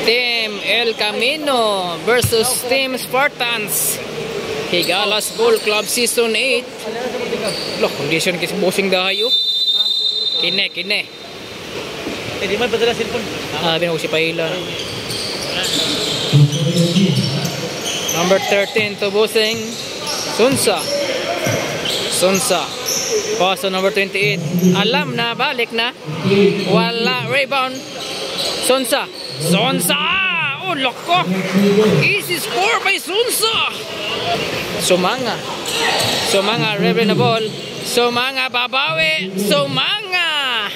Team El Camino versus Team Spartans. Higalas Ball Club Season 8. Loh, condition kasi bossing dahayo. Kine. Di man padala cellphone. Binako si Paila. Number 13 to bossing. Sunsa. Paso number 28. Alam na, balik na. Wala, rebound. Sunsa. Oh, loko. Easy score by Sunsa. Sumanga, reverend na ball. Sumanga, babawi. Sumanga.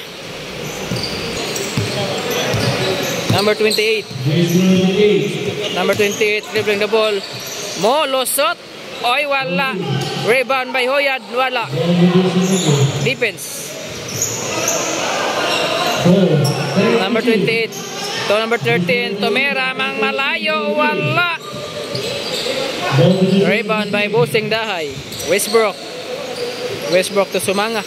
Number 28. Dribbling the ball. Mo, losot. Oy, wala. Rebound by Hoyad. Wala. Defense. Number 28. To number 13. Tomera, mang malayo. Wala. Rebound by Bossing Dahay. Westbrook to Sumanga.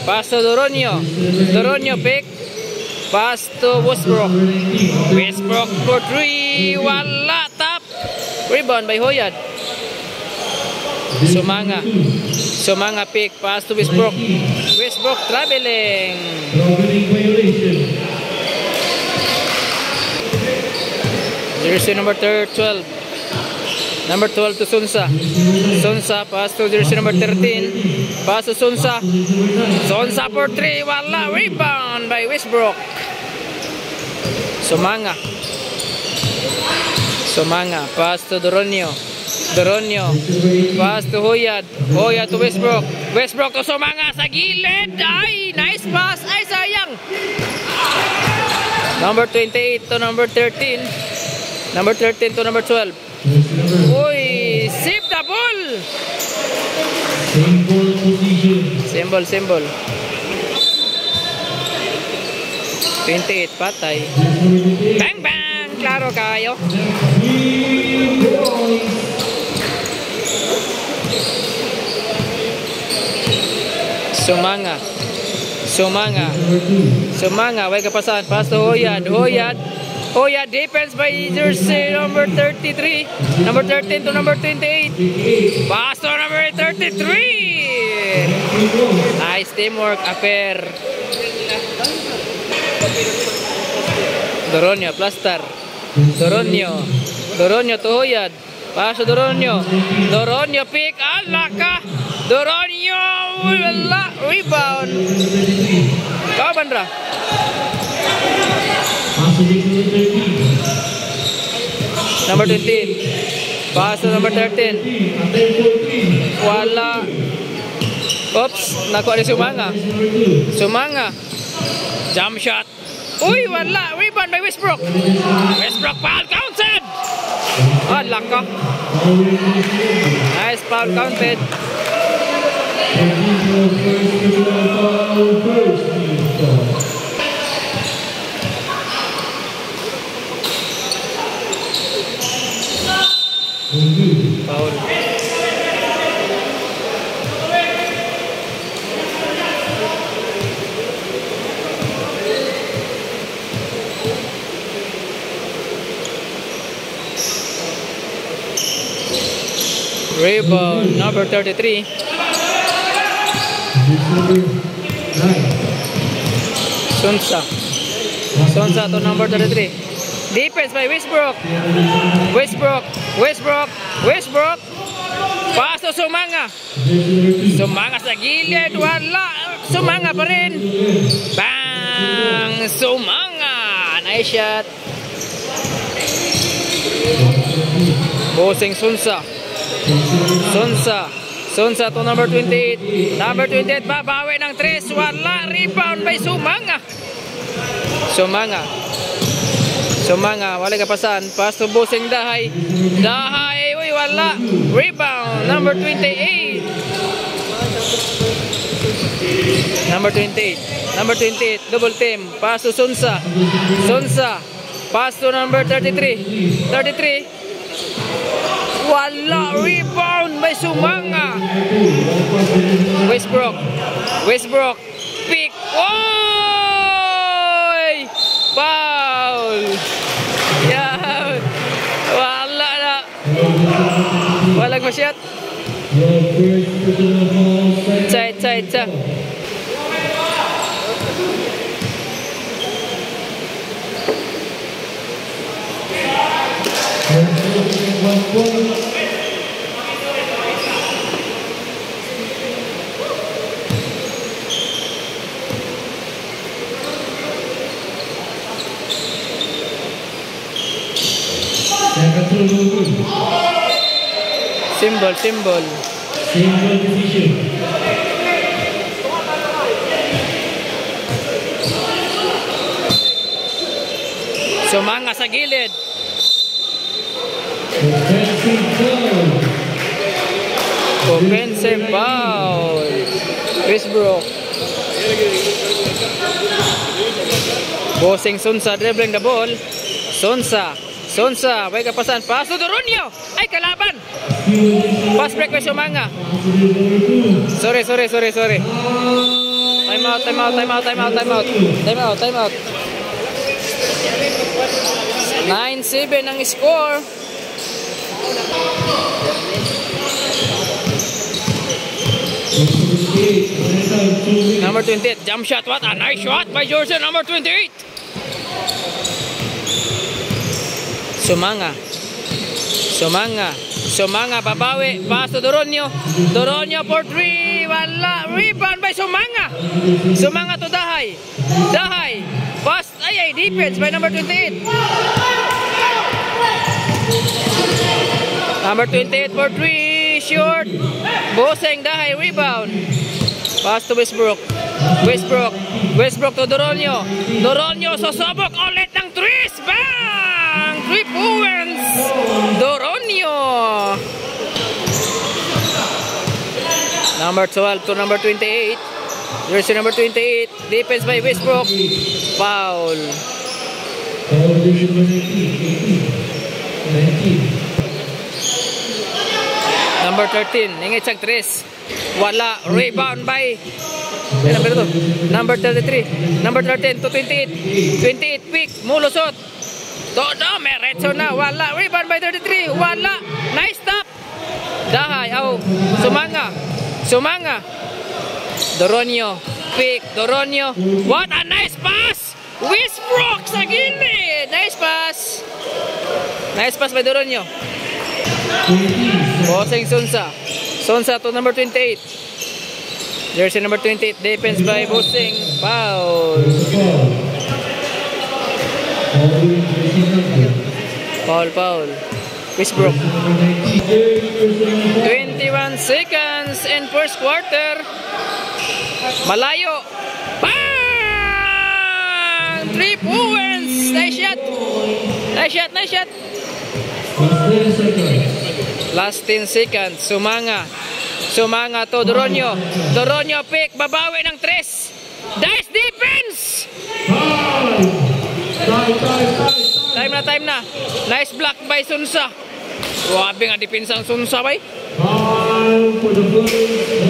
Pass to Doronio pick. Pass to Westbrook for 3. Wala. Tap. Rebound by Hoyad. Sumanga pick. Pass to Westbrook traveling. Jersey number 12. Number 12 to Sunsa. Pass to jersey number 13. Pass to Sunsa for 3. Wala. Rebound by Westbrook. Sumanga. Pass to Doronio. Pass to Hoyad to Westbrook to Sumanga sa gilid. Ay, nice pass. Ay, sayang. Number 28 to number 13. Number 13 to number 12. Uy, save the ball. Symbol. 28, patay. Bang! Klaro kayo. Sumanga, way kapasan. Pass to Hoyad, defense by jersey number 33. Number 13 to number 28. Pass to number 33. Nice teamwork affair. Doronio, plaster. Doronio to Hoyad. Pass to Doronio pick. Alaka. Doronio. Wala. Rebound. Kabandra. Number 15. Pass to number 13. Wala. Oops. Nakuha ni Sumanga. Jump shot. Uy, wala. Rebound by Westbrook. Foul counted. Laka. Nice foul counted. Foul. Rebound number 33. Sunsa to number 33. Defense by Westbrook. Pass to Sumanga sa gilid. Wala. Sumanga pa rin. Bang! Sumanga. Nice shot. Bossing Sunsa to number 28. Number 28 babawi ng 3. Wala. Rebound by Sumanga, wala kapasan. Pass to Bossing Dahay. Uy, wala. Rebound number 28. Number 28, double team. Pass to Sunsa. Pass to number 33. Wala. Rebound by Sumanga. Westbrook. Pick. Oh! ma-shot. Itza. Symbol. Decision. Sumanga sa gilid. Offensive foul. Westbrook. Bossing Sonsa dribbling the ball. Sonsa, may kapasan. Pass to Doronio. Ay, kalaban. Pass break by Sumanga. Sorry. Time out. 9-7 ang score. Number 28, jump shot. What a nice shot by Jordan, number 28. Sumanga, babawi. Pass to Doronio for 3. Wala. Rebound by Sumanga to Dahay. Pass. Ay, defense by number 28. Number 28 for 3. Short. Bossing, Dahay. Rebound. Pass to Westbrook to Doronio. Sosobok ulit ng 3. Bang! 3 points. Doronio. Number 12 to number 28. Jersey number 28. Defense by Westbrook. Foul. Number 13. Ingay siyang 3. Wala. Rebound by number 33. Number 13 to 28. 28 pick. Mulusot. Todo. Meretso na. Wala. Rebound by 33. Wala. Nice stop. Dahay. Sumanga. Doronio. Pick. Doronio. What a nice pass. Westbrook sa gilid. Nice pass. Nice pass by Doronio. Bossing Sonsa to number 28. Jersey number 28. Defense by Bossing. Foul. Foul. Westbrook. 21 seconds in first quarter. Malayo. Bang! 3 points. Nice shot. Last 10 seconds. Sumanga to Doronio pick. Babawi ng 3. Nice defense. Time na. Nice block by Sonsa. Grabe nga depensa ang Sonsa bay.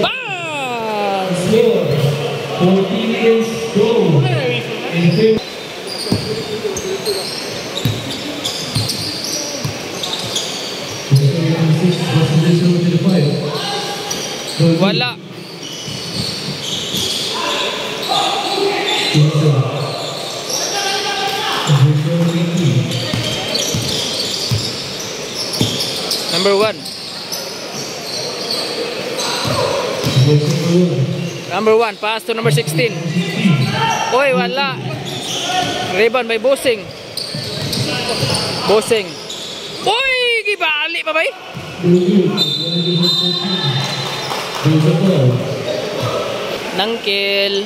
Bang! 14 minutes go. Wala. Number 1, pass to number 16. Oy, wala. Rebound by Bossing. Oy, gibali pa bay? Nangkil.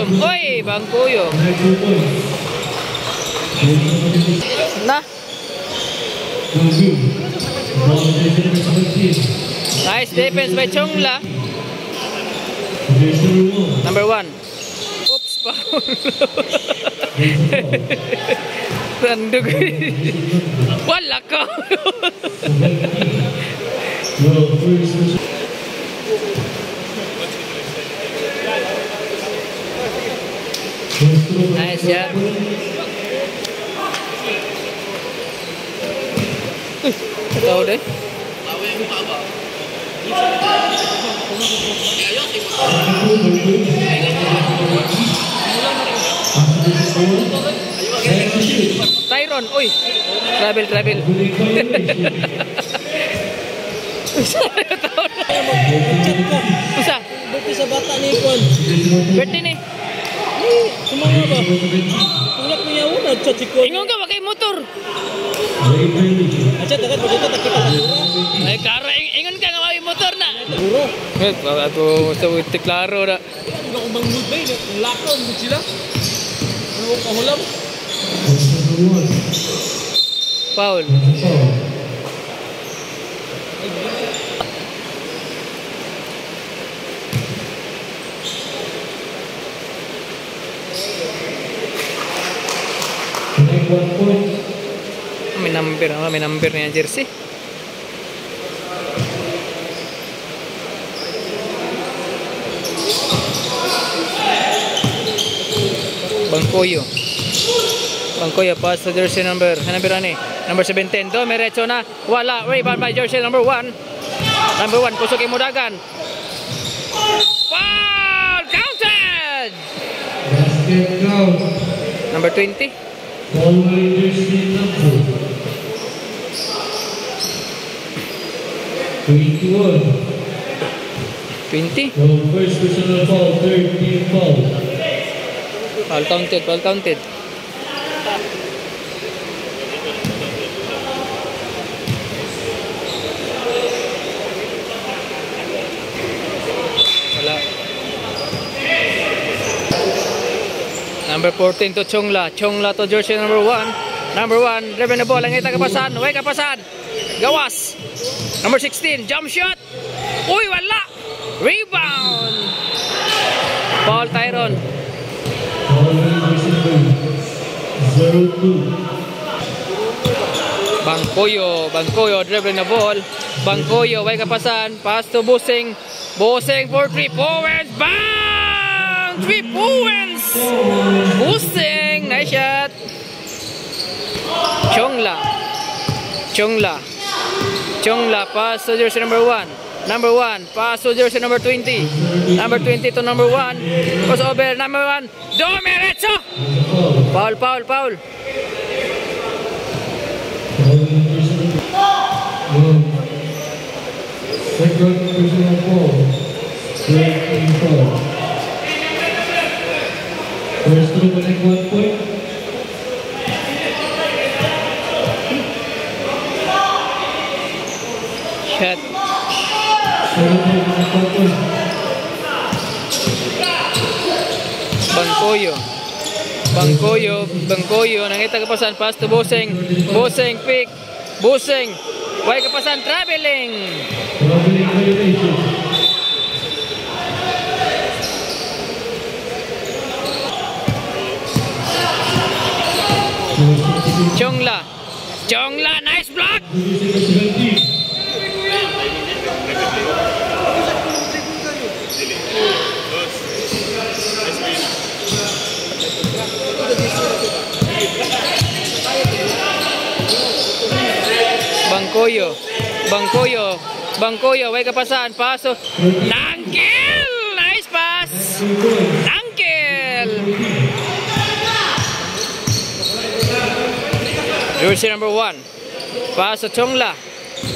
Oy, bangkuyo. Nah. Nice defense by Chongla. Number 1. Oops, foul. Tandog. Wala ka. Nice shot. Ito deh. Tyron, uy. Travel. Usa. Buti sa bata ni Kon. Birthday ni. Sumama ba? Tulak niya una, chat si Kon. Ingon ka ba kay motor? Chat, dagat, pagkita, takita ka. Ay, klaro. Ingon ka nga may motor na. Siguro. Ato, sa klaro na. Ano kung mangnod ba yun? Lakon mo sila. Ano kung kahulam? Foul. May number na yung jersey. Bangkoyo pass to jersey number. Number ani? Number 17. Do merecho na. Wala. Rebound by jersey number 1. Number 1 kusog imudagan. Foul! Counted! Basket count. Number 20. Ball by jersey number 21. 20. Well, first personal foul, third team foul. Foul counted. Wala. Number 14 to Chongla. Chongla to jersey number 1. Number 1, driven the ball. Ang ita kapasan. Way kapasan. Gawas. Number 16, jump shot. Uy, wala. Rebound. Ball Tyron. Ball by jersey number 02. Bangkoyo dribbling the ball. Bangkoyo, way kapasan. Pass to Busing. Busing for 3 points. Bang! 3 points. Busing, nice shot. Chongla, pass to jersey number 1. Number 1, pass to jersey number 20. Number 20 to number 1. Cross over, number 1. Domerecho! Foul. Ball by jersey number 1. Second personal foul, third team foul. First to connect 1 point. Shot. Bangkoyo, nangita kapasan, pass to Busing, pick, Busing, way kapasan, traveling Violation. Chongla, nice block. Bangkoyo, way kapasan, paso. Nangkel! Nice pass! Nangkel! Jersey number 1. Paso Chongla.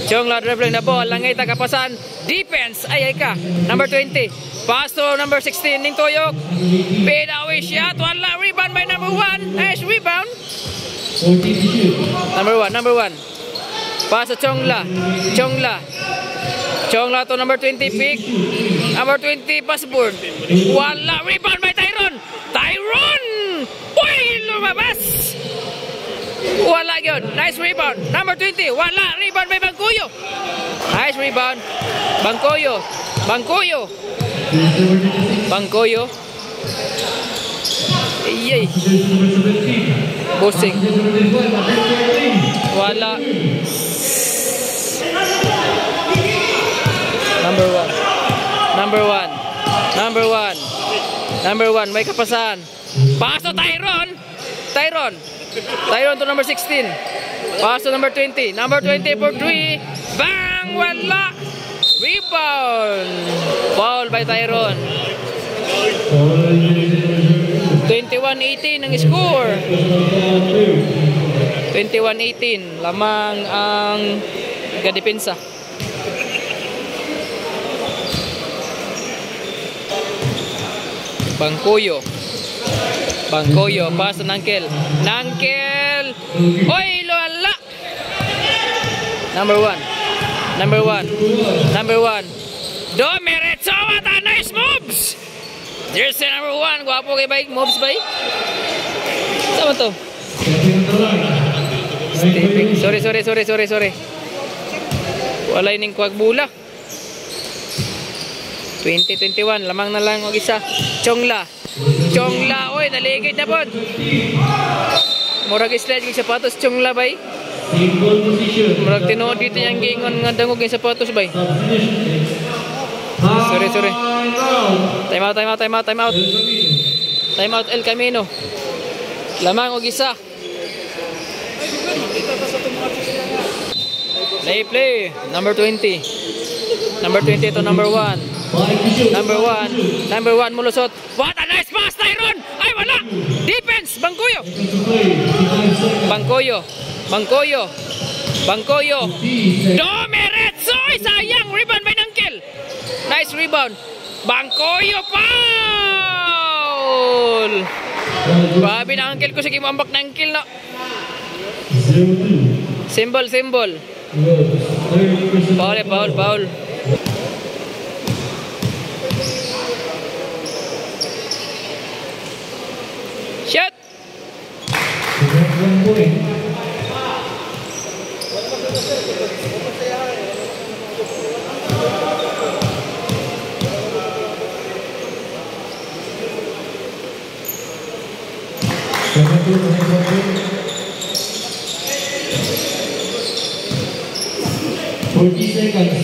Chongla dribbling the ball. Langita kapasan. Defense. Ay ka. Number 20. Pass to number 16. Ning Toyok. Fade away shot. Wala. Rebound by number 1. Nice rebound. Number 1. Pass to Chongla to number 20 pick. Number 20 pass board. Wala. Rebound by Tyron. Uy, lumabas. Wala yun. Nice rebound. Number 20. Wala. Rebound by Bangkoyo. Nice rebound. Bangkoyo. Yay. Busing. Wala. Number one. May kapasan. Paso Tyron. Tyron to number 16. Paso number 20. Number 20 for 3. Bang! Wala! Rebound! Foul by Tyron. 21-18 ang score. 21-18. Lamang ang gadepensa. Bangkoyo. Pass to Nangkel. Oy, wala! Number one. Domeretso, what a nice moves! Jersey number 1, guwapo kay Bay. Moves Bay. Sama to? Stepping. Sorry. Walay ning kuwagbula. 20-21, lamang na lang og isa. Chongla, oy, naligid na pod. Murag slide kay sapatos Chongla Bay. Murag tinuod dito yung gingon nga dangog yung sapatos Bay. Sorry. Time out El Camino. Lamang og isa. Play. Number 20 to number 1. Number 1 mulusot. What a nice pass, Tyron! Ay, wala! Defense! Bangkoyo. Domeretso! Sayang! Rebound by Nangkel. Nice rebound. Bangkoyo, foul! Babi na Nangkel ko. Sige mo ambak Nangkel na. Symbol. Foul. Shot!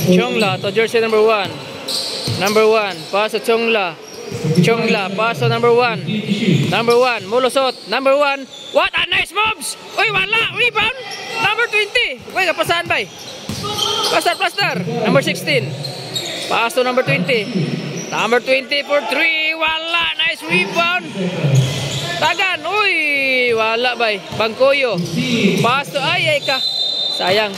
Chongla to jersey number 1. Pass to Chongla, pass to number 1. Mulusot. Number 1. What a nice moves! Uy, wala! Rebound! Number 20. Uy, kapasahan ba? Plaster. Number 16. Pass to number 20. Number 20 for 3. Wala! Nice rebound! Tagan! Uy! Wala ba? Bangkoyo. Pass to... Ay ka! Sayang.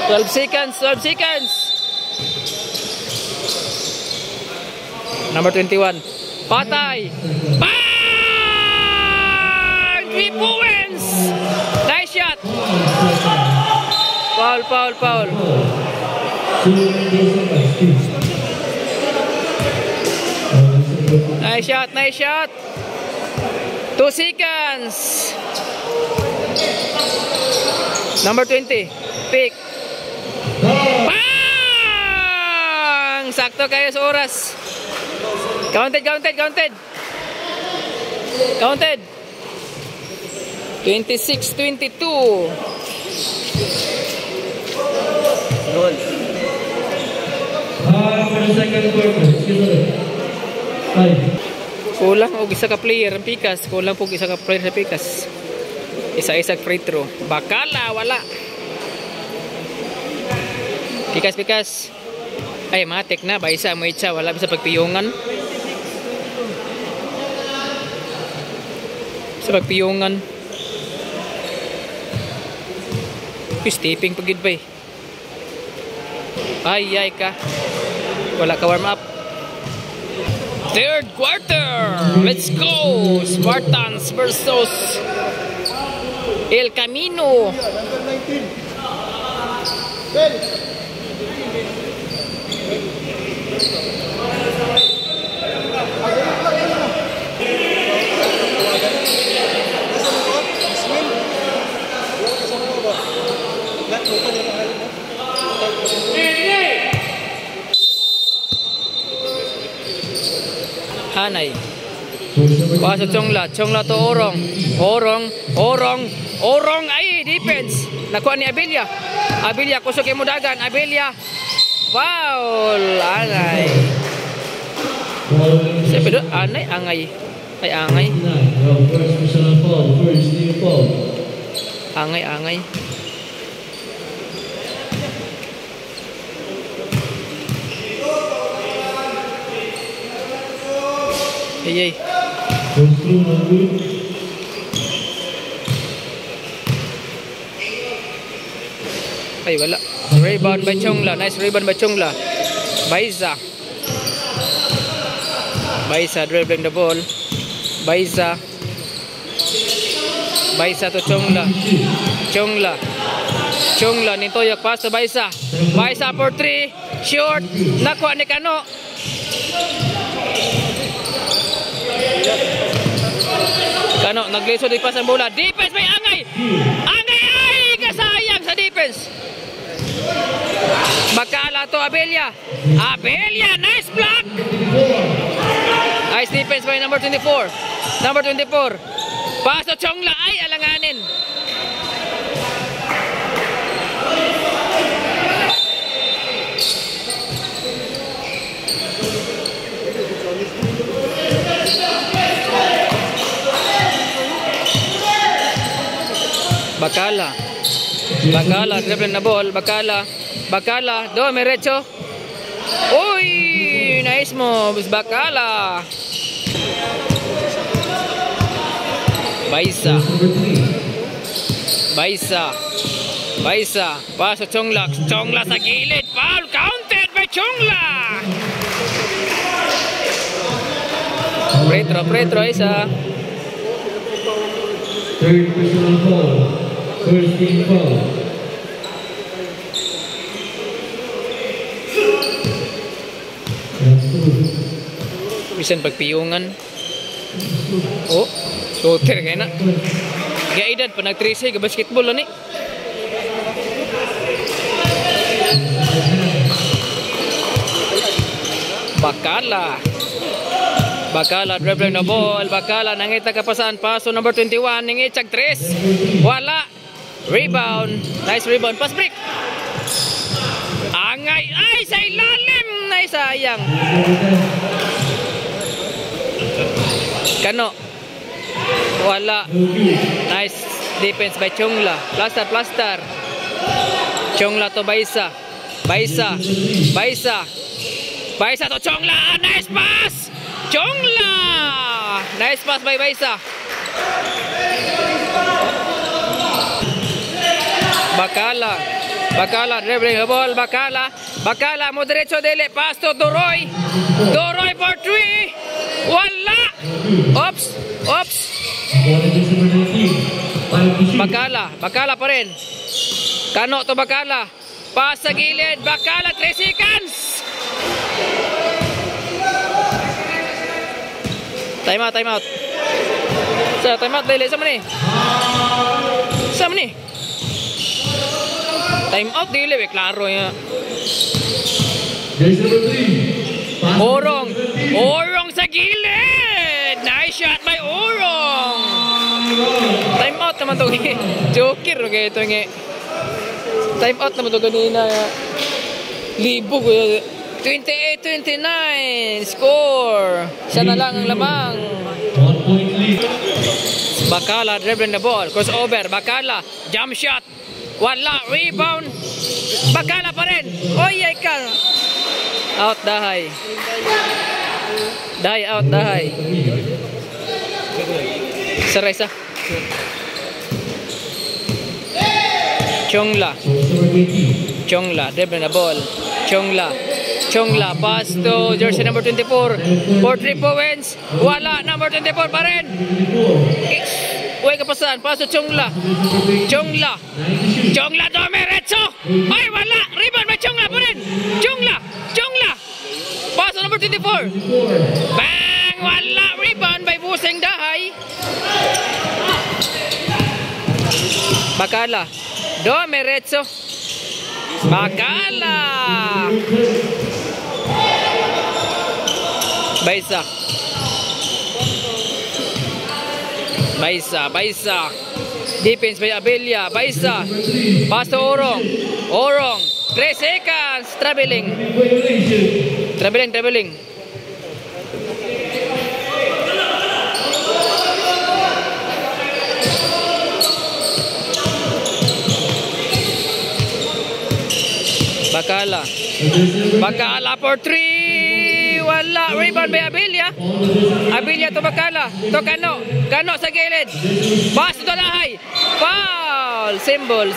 12 seconds. Number 21. Patay. Bang! 3 points. Nice shot. Foul. Nice shot. 2 seconds. Number 20. Pick. Bang! Sakto kayo sa oras. Counted. 26-22. Goal. Kulang og isa ka player ang Pikas. Isa-isa free throw. Bakala wala. Pikas. Ay, matik na. Baisa mo itsa. Wala bisa pagpiyungan. Stepping pagid ba eh. Ay ka. Wala ka warm up. Third quarter. Let's go. Spartans versus El Camino. Hanay. Paso Chongla to Orong. Ay, defense. Nakuha ni Abelia kusok yung mudagan. Abelia. Foul. Hanay. Siya pero anay, angay. Ay, angay. First personal foul, first team foul. Angay, angay. Ay. First team no good. Ay, wala. Rebound by Chongla. Nice rebound by Chongla. Baiza. Baiza dribbling the ball. Baiza. Baiza to Chongla. Chongla. Chongla nintoyak pass to Baiza. Baiza for 3. Short. Nakuha ni Kano. Kano nagliso di pass ang bola. Defense by Angay. Angay ay kasayang sa defense. Bakala to Abelia. Abelia, nice block. Nice defense by number 24. Number 24. Pass to Chongla. Ay, alanganin. Bakala. Bakala, dribbling na ball. Bakala. Bakala, do merecho. Uy, nice moves, Bakala. Baiza. Baiza. Baiza. Paso Chongla. Chongla sa gilid. Foul counted by Chongla. Pretro, isa. Third personal foul, first team foul. Bisan pagpiyungan. Oh, shooter kaya na. Kaya edad pa nag-3 ka basketball ni. Bakala. Bakala dribbling the ball. Bakala nangita kapasan. Paso number 21. Nangitag 3. Wala. Rebound. Nice rebound. Pass break. Angay. Ay, sa ilalim. Nice, sayang. Kano. Wala. Nice defense by Chongla. Plaster. Chongla to Baiza. Baiza to Chongla. Nice pass. Chongla. Nice pass by Baiza. Bakala dribbling the ball. Bakala mo diretso dele. Pass to Doroy. Doroy for 3. Wala. Oops. Bakala pa rin. Kano to Bakala. Pass sa gilid. Bakala 3 seconds. Time out. Sa time out dili sama ni. Time out dili klaro ya. Orong sa gilid. Nice shot by Orong. Time out naman to. Joker kay ito nga. Time out naman to ganina. Libog 28-29 score. Siya na lang ang lamang. 1 point lead. Bakala dribbling the ball. Crossover. Bakala. Jump shot. Wala. Rebound. Bakala pa rin. Oy, ay ka. Out dahay. Dahay. Saraysa. Chongla dribbling the ball. Chongla pass to jersey number 24 for 3 points. Wala. Number 24 pa rin. Uy, kapasan. Pass to Chongla do merecho. Ay, wala. Rebound by Chongla pa rin. Chongla. Pass to number 24. Bang. Wala. Rebound by Buseng Dahay. Bakala do merecho. Bakala. Baiza. Defense by Abelia. Baiza. Pass to Orong. 3 seconds. Traveling. Bacala. Bacala for 3. Wala. Rebound by Abilia. Abilia to Bacala. To Cano. Cano sa gilid. Pass to Lahay. Foul. Symbol.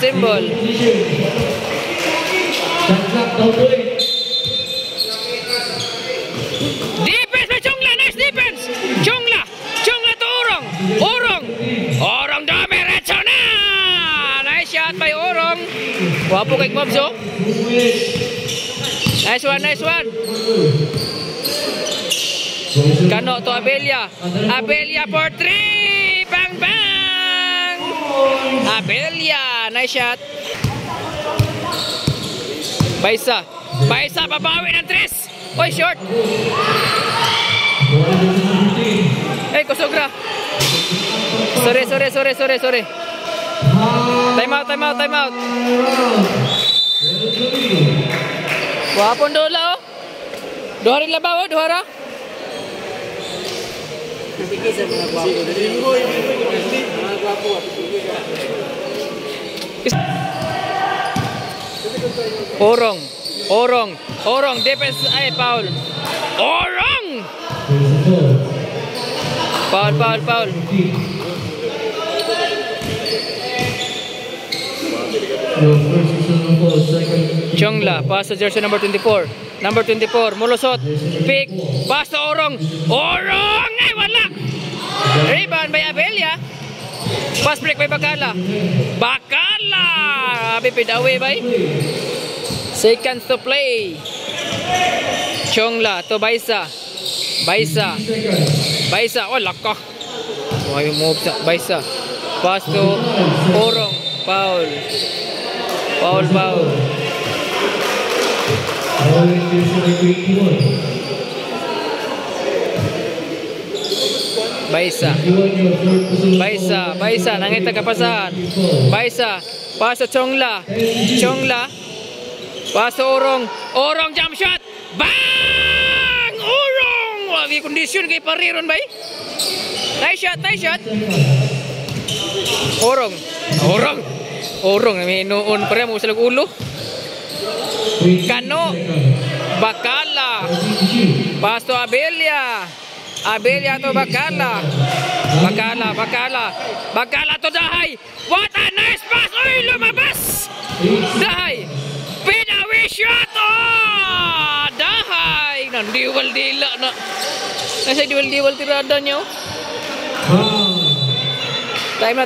Defense by Chongla. Nice defense. Chongla to Orong. Orong diretso na. Nice shot by Orong. Wapo kay Mobso. Nice one. Cano to Abelia. Abelia for 3. Bang. Abelia. Nice shot. Baisa babawi ng 3. Oy, short. Hey, Kosogra. Sorry. Time out. Wapon dola oh. Duha rin labaw oh, duha ra. Orong defense ay foul. Orong. Foul. Chongla, pass to jersey number 24. Number 24, Molosot. Pick, pass to Orong. Ay, wala. Rebound by Abelia. Pass break by Bacala. Bipid away by. Seconds to play. Chongla to Baisa. Wala ka. May move sa Baisa. Pass to Orong. Foul. Baisa, nangita kapasahan. Baisa, pass to Chongla. Pass to Orong. Jump shot. Bang! Orong! Wagi kondisyon kay pariron bay. Nice shot. Orong, may noon pa rin mo sa ulo. Cano. Bacala. Pass to Abelia to Bacala. Bacala to Dahay. What a nice pass. Uy, lumabas. Dahay. Pinawi shot. Oh, Dahay. Nandiwal-dila na. Nasa diwal-diwal tirada niyo. Time.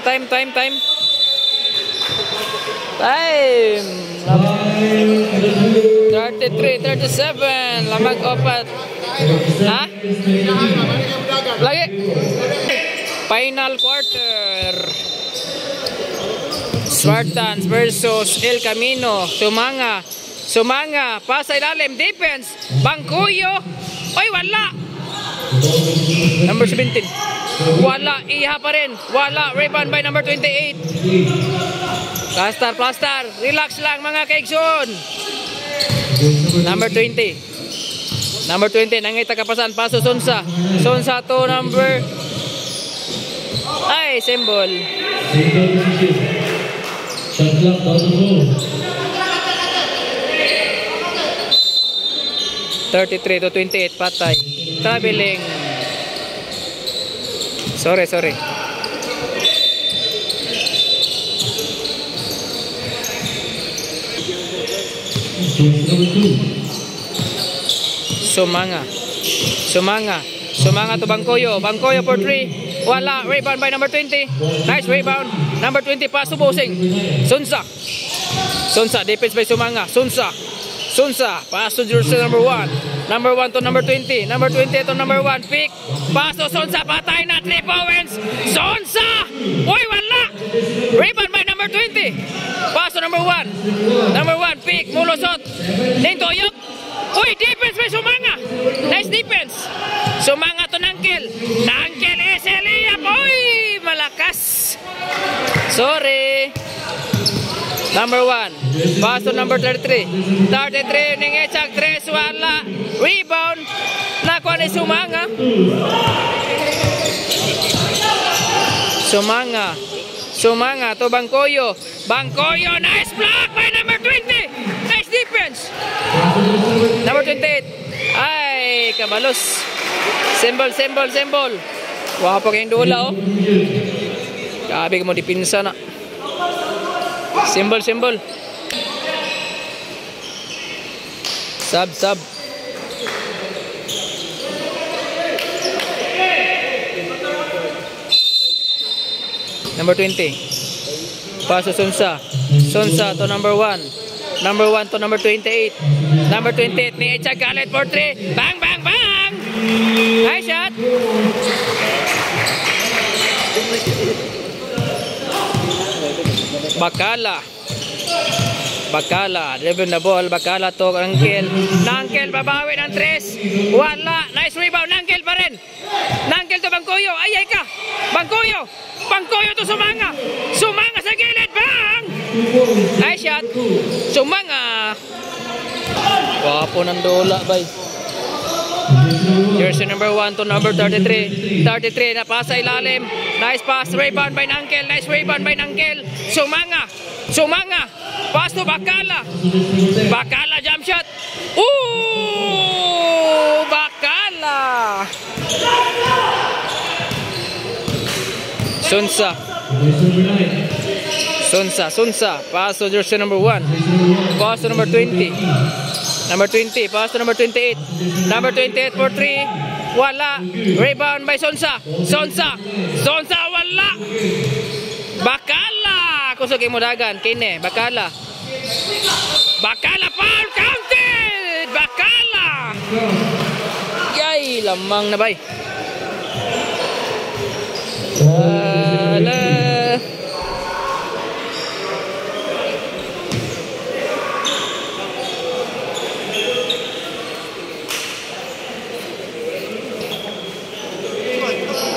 33-37. Lamag opat. Ha? Lagi. Final quarter. Spartans versus El Camino. Sumanga. Pasa ilalim. Defense. Bangkuyo. Oy, wala. Number 17. Wala. Iha pa rin. Wala. Rebound by number 28. Plaster. Relax lang mga kaigsoon. Number 20. Nangita kapasan. Paso Sonsa to number. Ay, symbol. 33-28. Patay. Traveling. Sorry. Sumanga to Bangkoyo for 3. Wala. Rebound by number 20. Nice rebound. Number 20 pass to Bosing. Sonsa defense by Sumanga. Sonsa pass to jersey number 1. Number 1 to number 20. Number 20 to number 1. Pick. Pass to Sonsa. Patay na. 3 points. Sonsa. Uy, wala. Rebound by number 20. Pass to number 1. Number 1. Pick. Molosot. Nintoyok. Uy, defense by Sumanga. Nice defense. Sumanga to Nangkel Eseliyap. Uy, malakas. Sorry. Number 1. Pass to number 33. 33. Ningechak 3. Wala. Rebound. Nakuha ni Sumanga. Sumanga to Bangkoyo. Nice block by number 20. Nice defense. Number 28. Ay, kabalos. Symbol. Wapo kayong dula, oh. Grabe mo dipinsa na. Symbol. Sub. Number 20. Paso Sonsa to number 1. Number 1 to number 28. Number 28 ni Echa Galet for 3. Bang! Nice shot. Bakala, driven the ball. Bakala to Nangkel babawi ng 3. Wala. Nice rebound. Nangkel pa rin. Nangkel to Bangkoyo. Ay ka. Bangkoyo to Sumanga sa gilid. Bang! Nice shot. Sumanga. Wapo ng dola, bay. Jersey number 1 to number 33. 33 na pasa ilalim. Nice pass. Rebound by Nangkel. Sumanga. Pass to Bakala. Jump shot. Bakala. Sonsa. Pass to jersey number 1. Pass to number 20. Number 20. Pass to number 28. Number 28 for 3. Wala. Rebound by Sonsa. Wala. Bakala. Kusog mo dagan. Kine. Bakala. Foul counted. Bakala. Yay. Lamang na bay.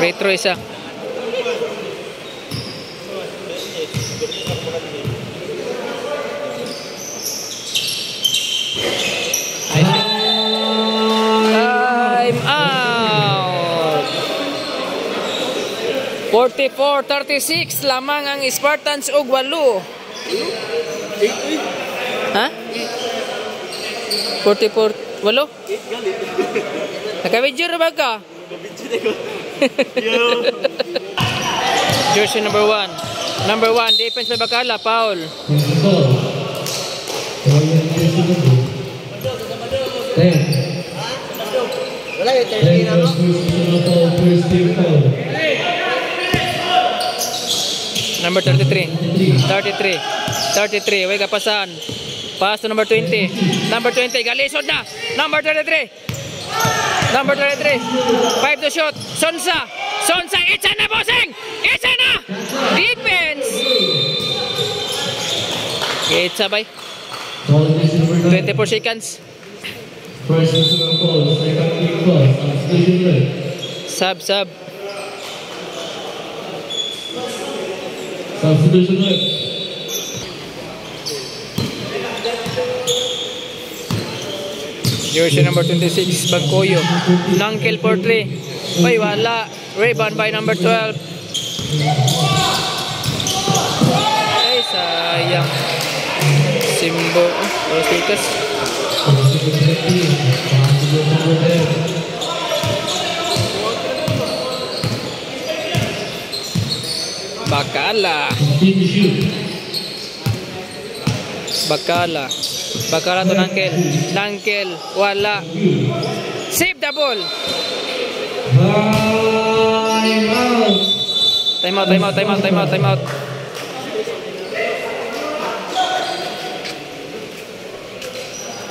Retro isa. Time out. 44-36 lamang ang Spartans og 8. Ha? 44 8? Naka-video na ba ka? Jersey number 1. Number 1, defense by Bakala, foul. Number 33. Way kapasan. Pass to number 20. Number 20, galisod na. Number 33. 5 to shoot. Sonsa, itsa na bossing. Itsa na. Defense. Itsa bay. 24 seconds. Sub. Substitution left. Jersey number 26, Bangkoyo. Nangkel for 3. Ay, wala. Rebound by number 12. Ay, sayang. Simbo. Rosikas. Bakala to Nangkel. Wala. Save the ball. Time out.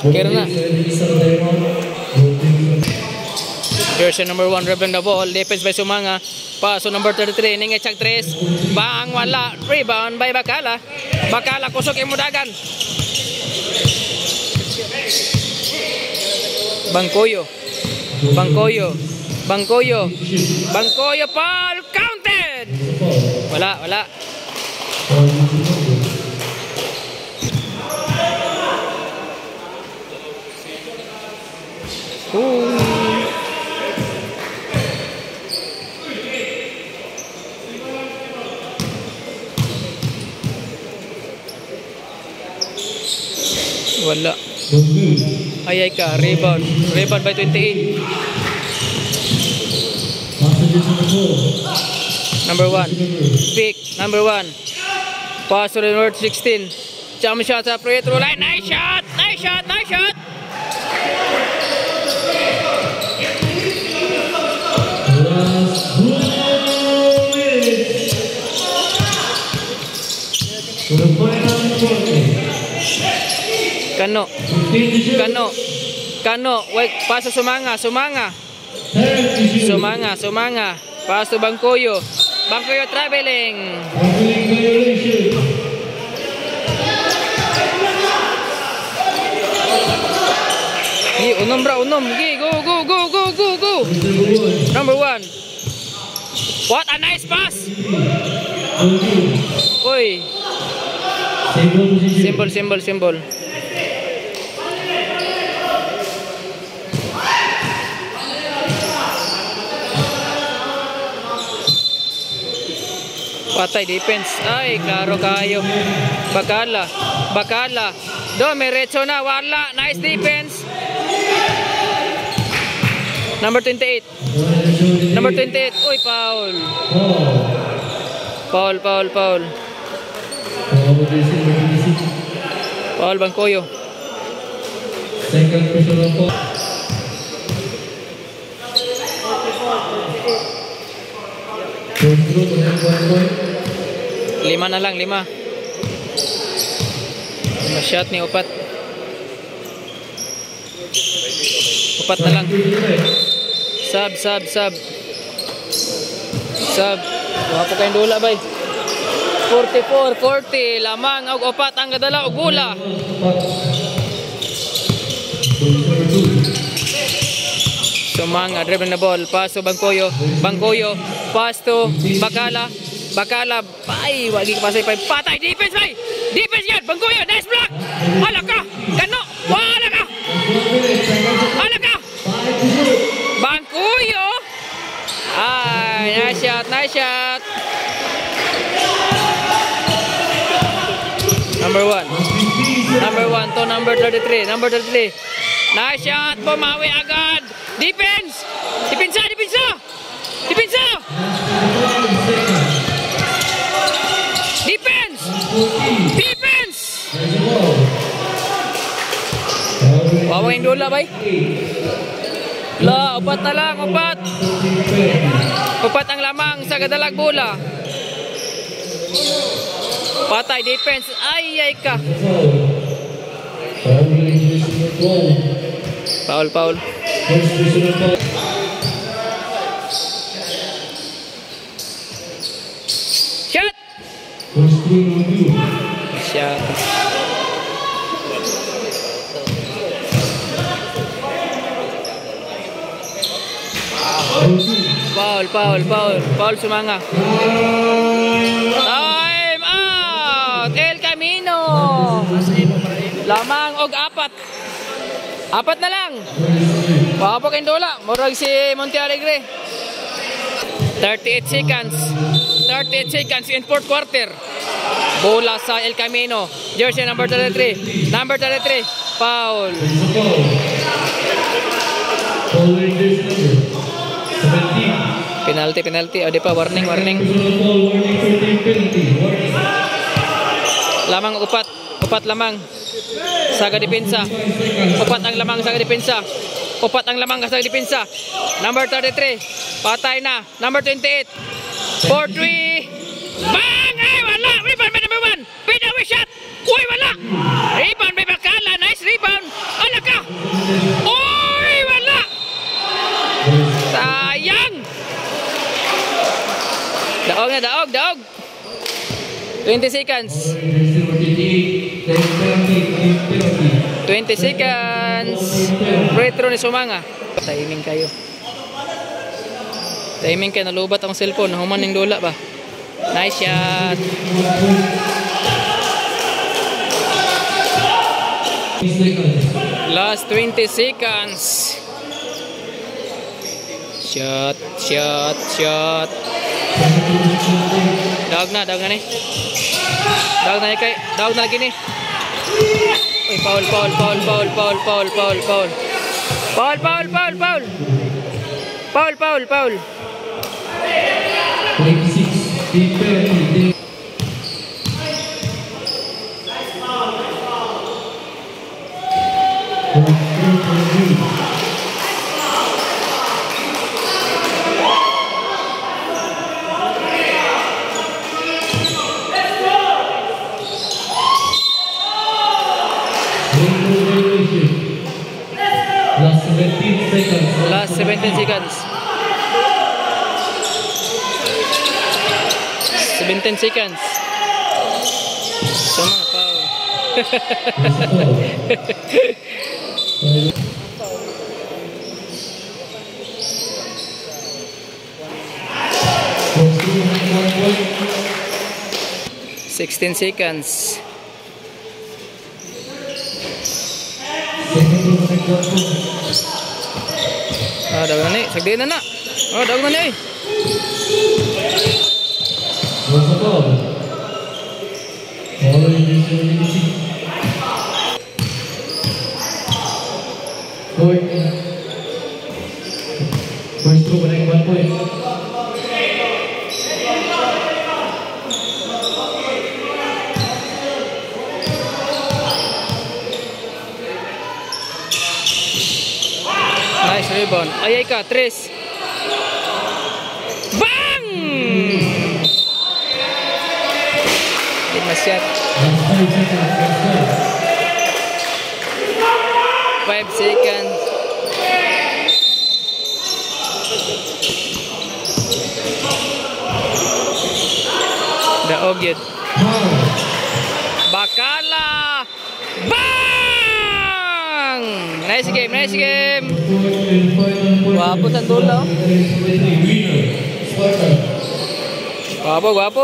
Kira na. Jersey number 1, Reverend the ball. Defense by Sumanga. Paso number 33. Ningechak 3. Bang, wala. Rebound by Bakala. Kusok yung mudagan. Bangkoyo, foul counted. Wala. wala. Don't good. Ay ka, rebound. Rebound by 28. Passages on the ball. Number 1. Pick. Number 1. Pass to the number 16. Jump shot sa free throw line. Nice shot! Nice shot! Nice shot! Last 2 minutes. For the final quarter. Kano. 15 to shoot. Kano. Kano. Wait, pass to Sumanga. Sumanga. 10 to shoot. Sumanga. Sumanga. Pass to Bangkoyo. Bangkoyo traveling. Traveling violation. Unom bra, unom. Gi, go, go, go, go, go, go. Number 1. What a nice pass. Oy. Symbol. Patay defense. Ay, klaro kayo. Bakala. Do, merecho na. Wala. Nice defense. Number 28. Number 28. Uy, foul. Foul. Foul Bangkoyo. Second personal foul. Control on 1 point. 5 na lang, 5. Shot ni Upat. Upat na lang. Sub. Wala po kayong dula, bay. 44-40. Lamang og Upat ang gadala og gula. Sumanga, dribbling na ball. Pass to Bangkoyo. Pass to Bakala. Ay, wagi ka pasay. Patay. Defense, bay. Defense yan. Bangkoyo. Nice block. Hala ka. Kano. Wala ka. Bangkoyo. Ay, nice shot. Number 1 to number 33. Nice shot. Bumawi agad. Defense. Wawang dola, bay. La, Upat na lang, Upat. Upat ang lamang sa gadalag bola. Patay defense. Ay ka. Foul. Shot. Foul Sumanga. Time out. El Camino. Lamang og 4. 4 na lang. Wapok ang dola. Murag si Monte Alegre. 38 seconds in fourth quarter. Bola sa El Camino. Jersey number 33. Foul. Penalty. O di pa, warning. Lamang Upat lamang. Saga depensa. Upat ang lamang saga depensa. Number 33. Patay na. Number 28. 4-3. Bang! Ay, wala. Rebound by number 1. Pinawi shot. Uy, wala. Rebound by Bakala. Nice rebound. Ala ka. Uy, wala. Sayang. Daog. 20 seconds. 20 seconds. Retro ni Sumanga. Timing kayo. Nalubat ang cellphone. Human ng dola ba? Nice shot. Last 20 seconds. Shot. Daog na ni. Daog na lagi ni. Uy, foul. Foul. 26. Defense. Last 17 seconds. 17 seconds. Sama, foul. Sixteen seconds. Ah, daw na ni. Sagdi na na. Oh, daw na ni. First throw, balik 1 point. Nice rebound. Ayay ka, Tres. Bang! Hit my shot. 5 seconds. Daog yun. Bakala! Bang! Nice game, nice game. Guwapo sa dulo. Guwapo, guwapo.